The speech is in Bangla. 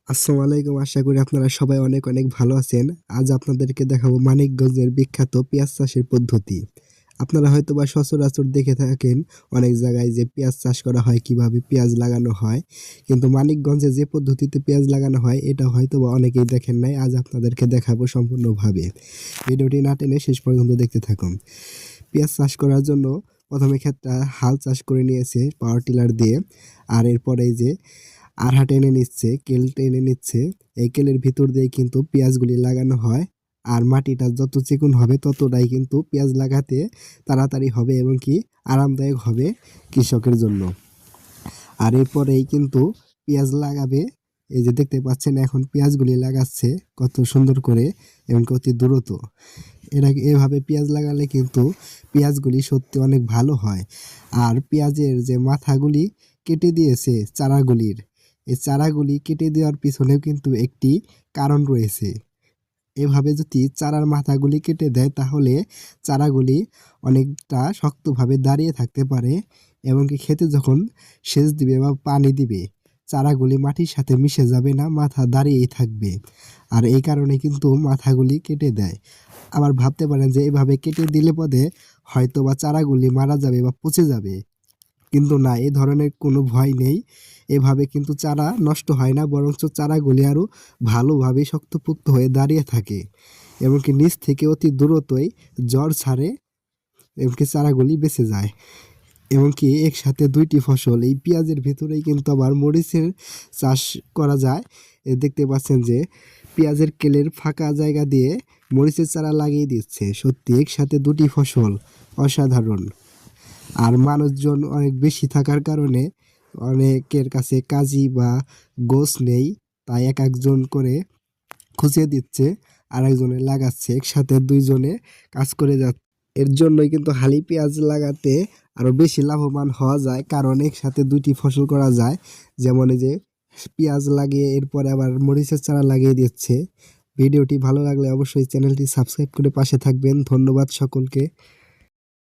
আসসালামু আলাইকুম। আশা করি আপনারা সবাই অনেক অনেক ভালো আছেন। আজ আপনাদেরকে দেখাবো মানিকগঞ্জের বিখ্যাত পেঁয়াজ চাষের পদ্ধতি। আপনারা হয়তোবা সচরাচর দেখে থাকেন অনেক জায়গায় যে পেঁয়াজ চাষ করা হয়, কিভাবে পেঁয়াজ লাগানো হয়। কিন্তু মানিকগঞ্জে যে পদ্ধতিতে পেঁয়াজ লাগানো হয় এটা হয়তোবা অনেকেই দেখেন নাই। আজ আপনাদেরকে দেখাবো সম্পূর্ণভাবে। ভিডিওটি না টেনে শেষ পর্যন্ত দেখতে থাকুন। পেঁয়াজ চাষ করার জন্য প্রথমে ক্ষেতটা হাল চাষ করে নিয়েছে পাওয়ার টিলার দিয়ে। আর এরপরে এই যে আরহা টেনে নিচ্ছে, কেল টেনে নিচ্ছে। এই কেলের ভিতর দিয়ে কিন্তু পেঁয়াজগুলি লাগানো হয়। আর মাটিটা যত চিকন হবে ততটাই কিন্তু পেঁয়াজ লাগাতে তাড়াতাড়ি হবে এবং কি আরামদায়ক হবে কৃষকের জন্য। আর এরপরেই কিন্তু পেঁয়াজ লাগাবে। এই যে দেখতে পাচ্ছেন এখন পেঁয়াজগুলি লাগাচ্ছে কত সুন্দর করে এবং অতি দ্রুত। এভাবে পেঁয়াজ লাগালে কিন্তু পেঁয়াজগুলি সত্যি অনেক ভালো হয়। আর পেঁয়াজের যে মাথাগুলি কেটে দিয়েছে চারাগুলির, এই চারাগুলি কেটে দেওয়ার পিছনেও কিন্তু একটি কারণ রয়েছে। এভাবে যদি চারার মাথাগুলি কেটে দেয় তাহলে চারাগুলি অনেকটা শক্তভাবে দাঁড়িয়ে থাকতে পারে এবং কি খেতে যখন সেচ দিবে বা পানি দিবে চারাগুলি মাটির সাথে মিশে যাবে না, মাথা দাঁড়িয়েই থাকবে। আর এই কারণে কিন্তু মাথাগুলি কেটে দেয়। আবার ভাবতে পারেন যে এভাবে কেটে দিলে পদে হয়তো বা চারাগুলি মারা যাবে বা পচে যাবে, কিন্তু না, এ ধরনের কোনো ভয় নেই। এভাবে কিন্তু চারা নষ্ট হয় না, বরঞ্চ চারাগুলি আরও ভালোভাবে শক্তপোক্ত হয়ে দাঁড়িয়ে থাকে এবং কি নিচ থেকে অতি দ্রুতই জড় ছাড়ে এবং কি চারাগুলি বেঁচে যায়। এবং কি একসাথে দুইটি ফসল এই পেঁয়াজের ভিতরেই কিন্তু আবার মরিচের চাষ করা যায়। দেখতে পাচ্ছেন যে পেঁয়াজের কেলের ফাঁকা জায়গা দিয়ে মরিচের চারা লাগিয়ে দিচ্ছে। সত্যি একসাথে দুটি ফসল অসাধারণ। আর মানুষজন অনেক বেশি থাকার কারণে অনেকের কাছে কাজী বা গোছ নেই, তাই এক একজন করে খুঁজে দিচ্ছে আর একজনে লাগাচ্ছে, একসাথে দুইজনে কাজ করে যাচ্ছে। এর জন্যই কিন্তু হালি পেঁয়াজ লাগাতে আরও বেশি লাভবান হওয়া যায়, কারণ একসাথে দুইটি ফসল করা যায়। যেমন এই যে পেঁয়াজ লাগিয়ে এরপরে আবার মরিচের চারা লাগিয়ে দিচ্ছে। ভিডিওটি ভালো লাগলে অবশ্যই চ্যানেলটি সাবস্ক্রাইব করে পাশে থাকবেন। ধন্যবাদ সকলকে।